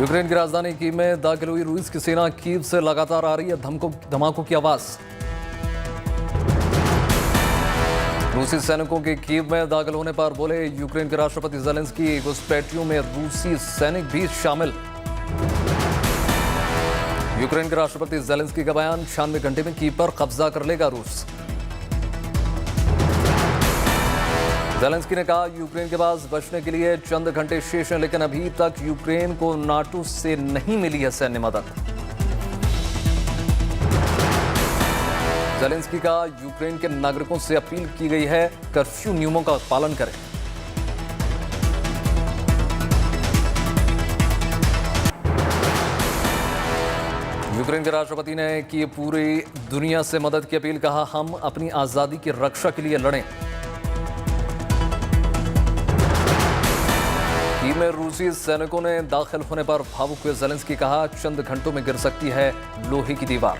Ukraine की राजधानी Kyiv में दाखिल हुई रूस की सेना। कीव से लगातार आ रही है धमाकों की आवाज। रूसी सैनिकों के कीव में दाखिल होने पर बोले यूक्रेन के राष्ट्रपति ज़ेलेंस्की। घुसपैठियों में रूसी सैनिक भी शामिल। यूक्रेन के राष्ट्रपति ज़ेलेंस्की का बयान, 96 घंटे में कीव पर कब्जा कर लेगा रूस। ज़ेलेंस्की ने कहा यूक्रेन के पास बचने के लिए चंद घंटे शेष हैं, लेकिन अभी तक यूक्रेन को नाटो से नहीं मिली है सैन्य मदद। ज़ेलेंस्की का यूक्रेन के नागरिकों से अपील की गई है, कर्फ्यू नियमों का पालन करें। यूक्रेन के राष्ट्रपति ने की पूरी दुनिया से मदद की अपील। कहा हम अपनी आजादी की रक्षा के लिए लड़ें। कीव में रूसी सैनिकों ने दाखिल होने पर भावुक हुए ज़ेलेंस्की। कहा चंद घंटों में गिर सकती है लोहे की दीवार।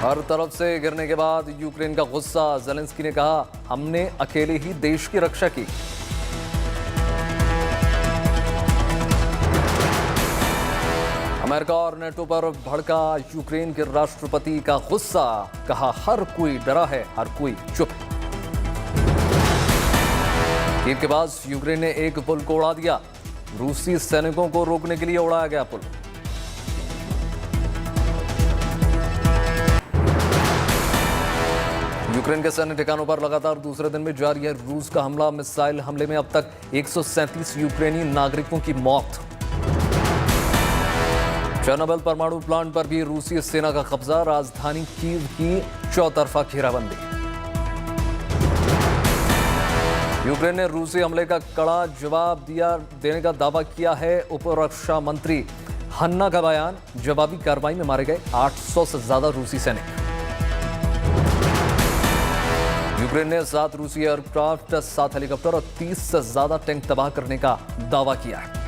हर तरफ से गिरने के बाद यूक्रेन का गुस्सा। ज़ेलेंस्की ने कहा हमने अकेले ही देश की रक्षा की। अमेरिका और नेटो पर भड़का यूक्रेन के राष्ट्रपति का गुस्सा। कहा हर कोई डरा है, हर कोई चुप है। कीव के पास यूक्रेन ने एक पुल को उड़ा दिया। रूसी सैनिकों को रोकने के लिए उड़ाया गया पुल। यूक्रेन के सैन्य ठिकानों पर लगातार दूसरे दिन भी जारी है रूस का हमला। मिसाइल हमले में अब तक 137 यूक्रेनी नागरिकों की मौत। चेर्नोबिल परमाणु प्लांट पर भी रूसी सेना का कब्जा। राजधानी कीव की चौतरफा घेराबंदी। यूक्रेन ने रूसी हमले का कड़ा जवाब देने का दावा किया है। उप रक्षा मंत्री हन्ना का बयान, जवाबी कार्रवाई में मारे गए 800 से ज्यादा रूसी सैनिक। यूक्रेन ने 7 रूसी एयरक्राफ्ट, 7 हेलीकॉप्टर और 30 से ज्यादा टैंक तबाह करने का दावा किया है।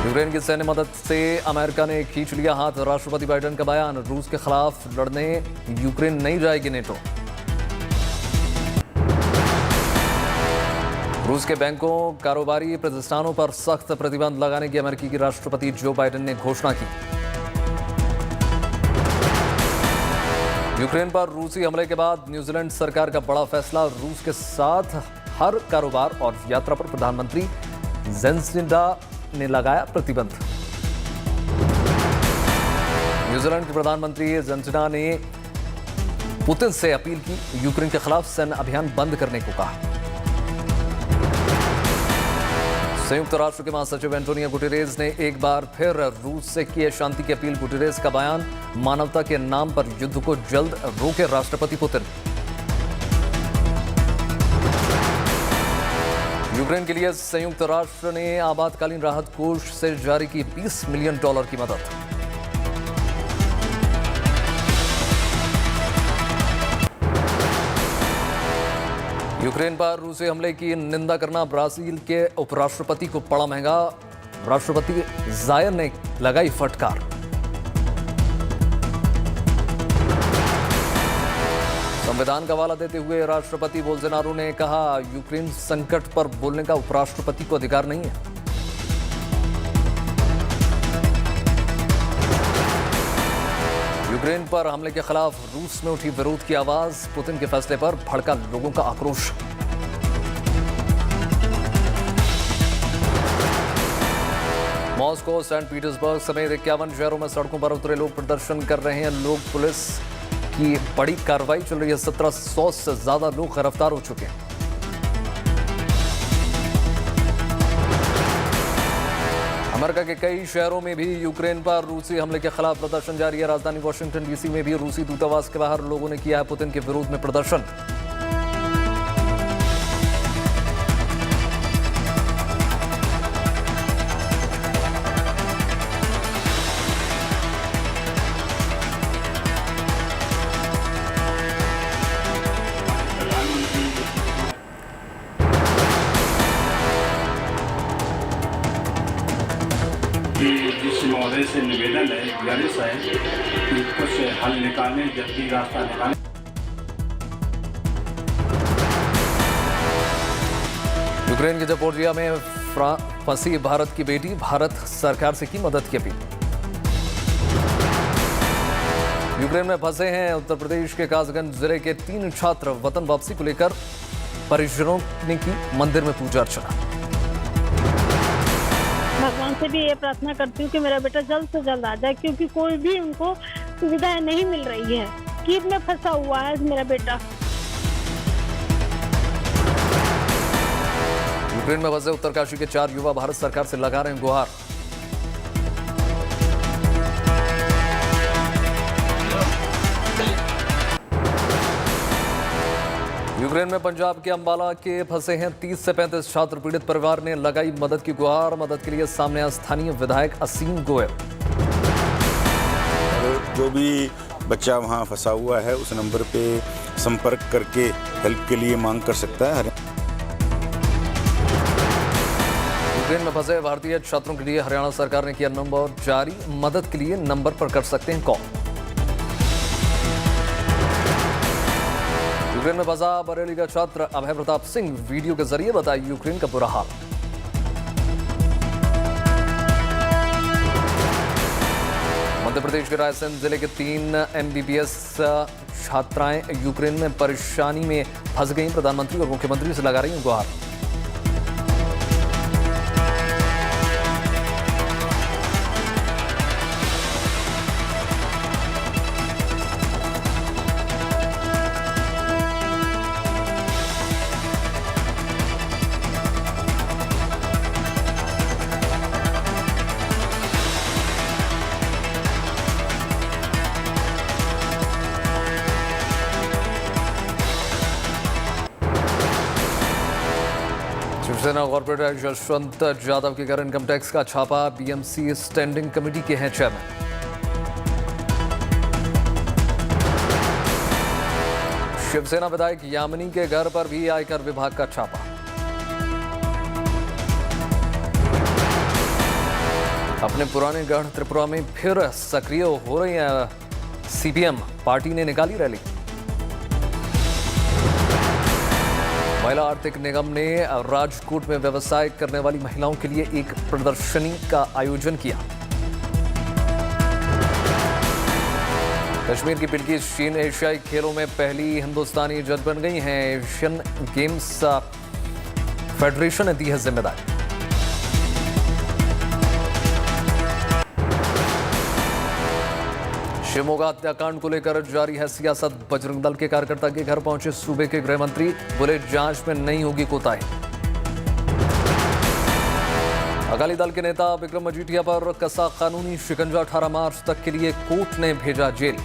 यूक्रेन की सैन्य मदद से अमेरिका ने खींच लिया हाथ। राष्ट्रपति बाइडेन का बयान, रूस के खिलाफ लड़ने यूक्रेन नहीं जाएगी नेटो। रूस के बैंकों, कारोबारी प्रतिष्ठानों पर सख्त प्रतिबंध लगाने की अमेरिकी की राष्ट्रपति जो बाइडेन ने घोषणा की। यूक्रेन पर रूसी हमले के बाद न्यूजीलैंड सरकार का बड़ा फैसला। रूस के साथ हर कारोबार और यात्रा पर प्रधानमंत्री जेसिंडा ने लगाया प्रतिबंध। न्यूजीलैंड के प्रधानमंत्री जेसिंडा ने पुतिन से अपील की, यूक्रेन के खिलाफ सैन्य अभियान बंद करने को कहा। संयुक्त राष्ट्र के महासचिव एंटोनियो गुटेरेस ने एक बार फिर रूस से की शांति की अपील। गुटेरेस का बयान, मानवता के नाम पर युद्ध को जल्द रोके राष्ट्रपति पुतिन। यूक्रेन के लिए संयुक्त राष्ट्र ने आपातकालीन राहत कोष से जारी की $20 मिलियन की मदद। यूक्रेन पर रूसी हमले की निंदा करना ब्राजील के उपराष्ट्रपति को पड़ा महंगा। राष्ट्रपति जायर ने लगाई फटकार। संविधान का हवाला देते हुए राष्ट्रपति बोल्सोनारो ने कहा यूक्रेन संकट पर बोलने का उपराष्ट्रपति को अधिकार नहीं है। यूक्रेन पर हमले के खिलाफ रूस में उठी विरोध की आवाज। पुतिन के फैसले पर भड़का लोगों का आक्रोश। मॉस्को, सेंट पीटर्सबर्ग समेत 51 शहरों में सड़कों पर उतरे लोग प्रदर्शन कर रहे हैं। लोग पुलिस की बड़ी कार्रवाई चल रही है। 1700 से ज्यादा लोग गिरफ्तार हो चुके हैं। अमेरिका के कई शहरों में भी यूक्रेन पर रूसी हमले के खिलाफ प्रदर्शन जारी है। राजधानी वाशिंगटन डीसी में भी रूसी दूतावास के बाहर लोगों ने किया है पुतिन के विरोध में प्रदर्शन। जिस महोदय से निवेदन है, गुजारिश है कि कुछ हल निकालें, जल्दी रास्ता निकालें। यूक्रेन के जपोरिया में फंसी भारत की बेटी, भारत सरकार से की मदद की अपील। यूक्रेन में फंसे हैं उत्तर प्रदेश के कासगंज जिले के 3 छात्र। वतन वापसी को लेकर परिजनों ने की मंदिर में पूजा अर्चना। भगवान से भी ये प्रार्थना करती हूँ कि मेरा बेटा जल्द से जल्द आ जाए, क्योंकि कोई भी उनको सुविधाएं नहीं मिल रही है। कीव में फंसा हुआ है मेरा बेटा। यूक्रेन में फंसे उत्तरकाशी के 4 युवा भारत सरकार से लगा रहे हैं गुहार। यूक्रेन में पंजाब के अंबाला के फंसे हैं 30 से 35 छात्र। पीड़ित परिवार ने लगाई मदद की गुहार। मदद के लिए सामने आए स्थानीय विधायक असीम गोयल। जो भी बच्चा वहां फंसा हुआ है उस नंबर पे संपर्क करके हेल्प के लिए मांग कर सकता है। यूक्रेन में फंसे भारतीय छात्रों के लिए हरियाणा सरकार ने किया नंबर जारी। मदद के लिए नंबर पर कर सकते हैं कॉल। यूक्रेन में फंसा बरेली का छात्र अभय प्रताप सिंह वीडियो के जरिए बताया यूक्रेन का बुरा हाल। मध्य प्रदेश के रायसेन जिले के 3 MBBS छात्राएं यूक्रेन में परेशानी में फंस गईं। प्रधानमंत्री और मुख्यमंत्री से लगा रही हैं गुहार। शिवसेना कॉर्पोरेटर यशवंत यादव के घर इनकम टैक्स का छापा। BMC स्टैंडिंग कमेटी के हैं चेयरमैन। शिवसेना विधायक यामिनी के घर पर भी आयकर विभाग का छापा। अपने पुराने गढ़ त्रिपुरा में फिर सक्रिय हो रही है CPM। पार्टी ने निकाली रैली। महिला आर्थिक निगम ने राजकोट में व्यवसाय करने वाली महिलाओं के लिए एक प्रदर्शनी का आयोजन किया। कश्मीर की बिल्किस चीन एशियाई खेलों में पहली हिंदुस्तानी जज बन गई हैं। एशियन गेम्स फेडरेशन ने दी है जिम्मेदारी। शिवमोगा हत्याकांड को लेकर जारी है सियासत। बजरंग दल के कार्यकर्ता के घर पहुंचे सूबे के गृह मंत्री। बोले जांच में नहीं होगी कोताही। अकाली दल के नेता विक्रम मजीठिया पर कसा कानूनी शिकंजा। 18 मार्च तक के लिए कोर्ट ने भेजा जेल।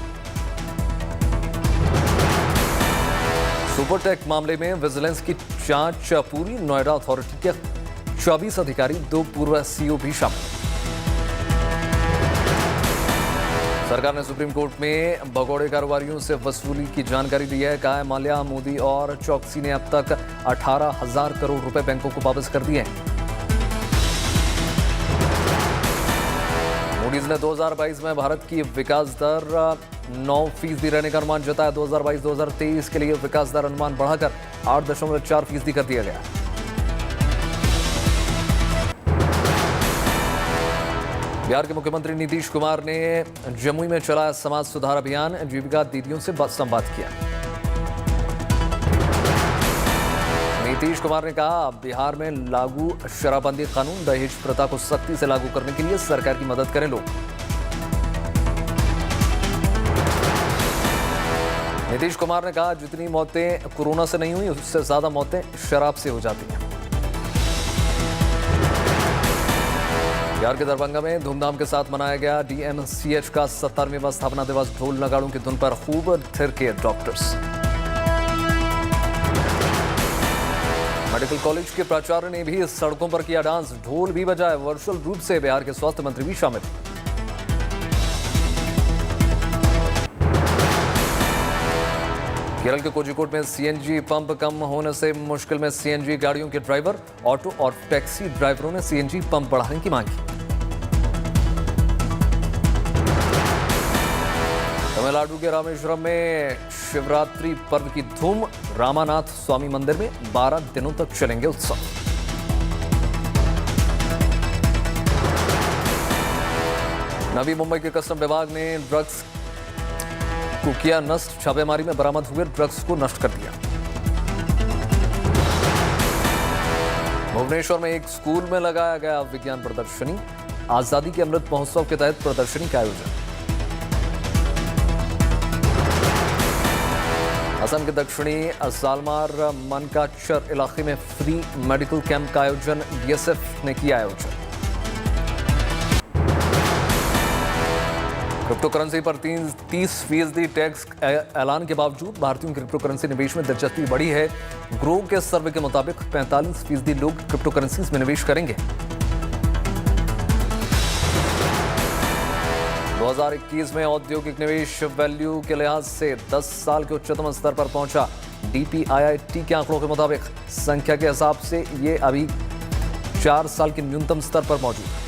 सुपरटेक मामले में विजिलेंस की जांच पूरी। नोएडा अथॉरिटी के 24 अधिकारी, 2 पूर्व CEO भी शामिल। सरकार ने सुप्रीम कोर्ट में भगोड़े कारोबारियों से वसूली की जानकारी दी है। कहा है माल्या, मोदी और चौकसी ने अब तक 18,000 करोड़ रुपए बैंकों को वापस कर दिए हैं। मूडीज ने 2022 में भारत की विकास दर 9% रहने का अनुमान जताया। 2022-2023 के लिए विकास दर अनुमान बढ़ाकर 8.4% कर दिया गया। बिहार के मुख्यमंत्री नीतीश कुमार ने जमुई में चलाया समाज सुधार अभियान। जीविका दीदियों से संवाद किया। नीतीश कुमार ने कहा बिहार में लागू शराबबंदी कानून, दहेज प्रथा को सख्ती से लागू करने के लिए सरकार की मदद करें लोग। नीतीश कुमार ने कहा जितनी मौतें कोरोना से नहीं हुई उससे ज्यादा मौतें शराब से हो जाती हैं। बिहार के दरभंगा में धूमधाम के साथ मनाया गया DMCH का 70वां स्थापना दिवस। ढोल नगाड़ों की धुन पर खूब थिरके डॉक्टर्स। मेडिकल कॉलेज के प्राचार्य ने भी सड़कों पर किया डांस। ढोल भी बजाए। वर्चुअल रूप से बिहार के स्वास्थ्य मंत्री भी शामिल। केरल के कोझिकोड में CNG पंप कम होने से मुश्किल में CNG गाड़ियों के ड्राइवर। ऑटो और टैक्सी ड्राइवरों ने CNG पंप बढ़ाने की मांग की। तमिलनाडु के रामेश्वरम में शिवरात्रि पर्व की धूम। रामानाथ स्वामी मंदिर में 12 दिनों तक चलेंगे उत्सव। नवी मुंबई के कस्टम विभाग ने ड्रग्स को किया नष्ट। छापेमारी में बरामद हुए ड्रग्स को नष्ट कर दिया। भुवनेश्वर में एक स्कूल में लगाया गया विज्ञान प्रदर्शनी। आजादी के अमृत महोत्सव के तहत प्रदर्शनी का आयोजन। असम के दक्षिणी सालमार मनकाचर इलाके में फ्री मेडिकल कैंप का आयोजन। बीएसएफ ने किया आयोजन। क्रिप्टो करेंसी पर 30% टैक्स ऐलान के बावजूद भारतीयों की क्रिप्टो करेंसी निवेश में दिलचस्पी बढ़ी है। ग्रो के सर्वे के मुताबिक 45% लोग क्रिप्टो करेंसीज में निवेश करेंगे। 2021 में औद्योगिक निवेश वैल्यू के लिहाज से 10 साल के उच्चतम स्तर पर पहुंचा। DPIIT के आंकड़ों के मुताबिक संख्या के हिसाब से ये अभी 4 साल के न्यूनतम स्तर पर मौजूद है।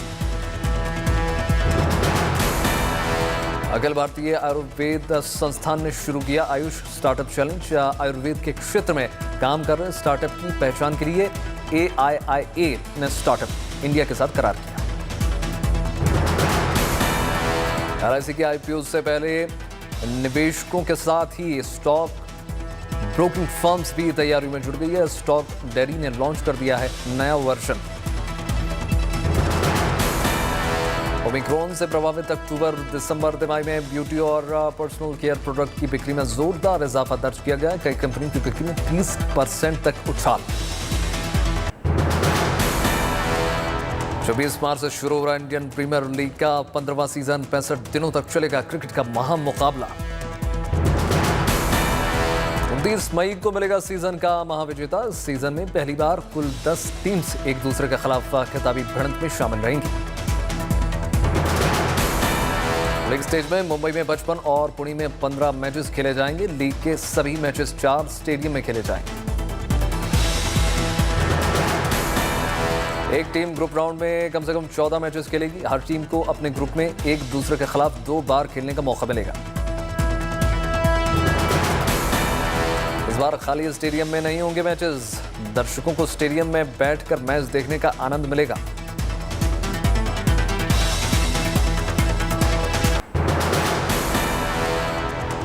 अखिल भारतीय आयुर्वेद संस्थान ने शुरू किया आयुष स्टार्टअप चैलेंज। आयुर्वेद के क्षेत्र में काम कर रहे स्टार्टअप की पहचान के लिए AIIA ने स्टार्टअप इंडिया के साथ करार किया। LIC के IPO से पहले निवेशकों के साथ ही स्टॉक ब्रोकिंग फर्म्स भी तैयारी में जुट गई है। स्टॉक डेयरी ने लॉन्च कर दिया है नया वर्जन। ओमिक्रॉन से प्रभावित अक्टूबर-दिसंबर तिमाही में ब्यूटी और पर्सनल केयर प्रोडक्ट की बिक्री में जोरदार इजाफा दर्ज किया गया। कई कंपनी की बिक्री में 30% तक उछाल। 24 मार्च से शुरू हो रहा इंडियन प्रीमियर लीग का 15वां सीजन 65 दिनों तक चलेगा। क्रिकेट का महामुकाबला 29 मई को मिलेगा सीजन का महाविजेता। इस सीजन में पहली बार कुल 10 टीम्स एक दूसरे के खिलाफ खिताबी भिड़ंत में शामिल रहेंगी। लीग स्टेज में मुंबई में 55 और पुणे में 15 मैचेस खेले जाएंगे। लीग के सभी मैचेस 4 स्टेडियम में खेले जाएंगे। एक टीम ग्रुप राउंड में कम से कम 14 मैचेस खेलेगी। हर टीम को अपने ग्रुप में एक दूसरे के खिलाफ 2 बार खेलने का मौका मिलेगा। इस बार खाली स्टेडियम में नहीं होंगे मैचेस। दर्शकों को स्टेडियम में बैठकर मैच देखने का आनंद मिलेगा।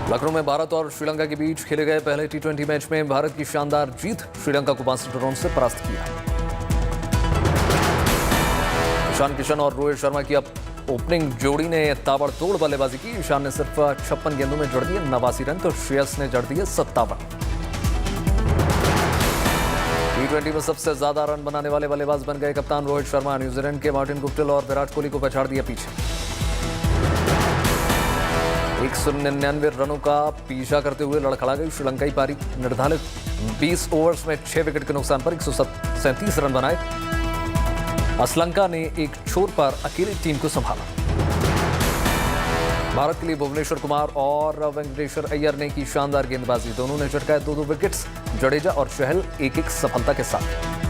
लखनऊ में भारत और श्रीलंका के बीच खेले गए पहले T20 मैच में भारत की शानदार जीत। श्रीलंका को 62 रन से परास्त किया। ईशान किशन और रोहित शर्मा की ओपनिंग जोड़ी ने ताबड़तोड़ बल्लेबाजी की। ईशान ने सिर्फ 56 गेंदों में जड़ दिए 89 रन तो श्रेयस ने जड़ दिए 57। T20 में सबसे ज्यादा रन बनाने वाले बल्लेबाज बन गए कप्तान रोहित शर्मा। न्यूजीलैंड के मार्टिन गुप्टिल और विराट कोहली को पछाड़ दिया पीछे। 199 रनों का पीछा करते हुए लड़खड़ा गई श्रीलंकाई पारी। निर्धारित 20 ओवर्स में 6 विकेट के नुकसान पर 137 रन बनाए। श्रीलंका ने एक छोर पर अकेली टीम को संभाला। भारत के लिए भुवनेश्वर कुमार और वेंकटेश्वर अय्यर ने की शानदार गेंदबाजी। दोनों ने चटकाए 2-2 विकेट्स। जडेजा और चहल 1-1 सफलता के साथ।